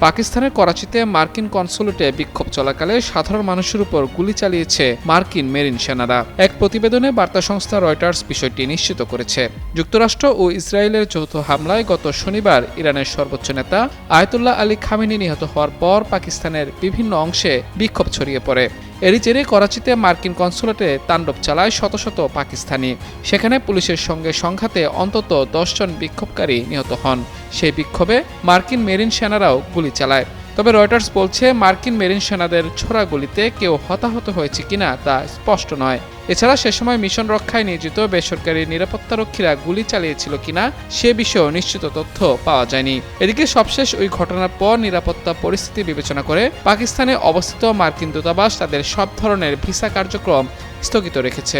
পাকিস্তানের করাচিতে মার্কিন কনসুলেটে বিক্ষোভ চলাকালে সাধারণ মানুষের উপর গুলি চালিয়েছে মার্কিন মেরিন সেনারা। এক প্রতিবেদনে বার্তা সংস্থা রয়টার্স বিষয়টি নিশ্চিত করেছে। যুক্তরাষ্ট্র ও ইসরায়েলের যৌথ হামলায় গত শনিবার ইরানের সর্বোচ্চ নেতা আয়াতুল্লাহ আলী খামেনি নিহত হওয়ার পর পাকিস্তানের বিভিন্ন অংশে বিক্ষোভ ছড়িয়ে পড়ে। এরই জেরে করাচিতে মার্কিন কনসুলেটে তাণ্ডব চালায় শত শত পাকিস্তানি। সেখানে পুলিশের সঙ্গে সংঘাতে অন্তত 10 জন বিক্ষোভকারী নিহত হন। সেই বিক্ষোভে মার্কিন মেরিন সেনারাও গুলি চালায়। তবে রয়টার্স বলছে, মার্কিন মেরিন সেনাদের ছোড়া গুলিতে কেউ হতাহত হয়েছে কিনা তা স্পষ্ট নয়। এছাড়া সে সময় মিশন রক্ষায় নিয়োজিত বেসরকারি নিরাপত্তারক্ষীরা গুলি চালিয়েছিল কিনা সে বিষয়েও নিশ্চিত তথ্য পাওয়া যায়নি। এদিকে সবশেষ ওই ঘটনার পর নিরাপত্তা পরিস্থিতি বিবেচনা করে পাকিস্তানে অবস্থিত মার্কিন দূতাবাস তাদের সব ধরনের ভিসা কার্যক্রম স্থগিত রেখেছে।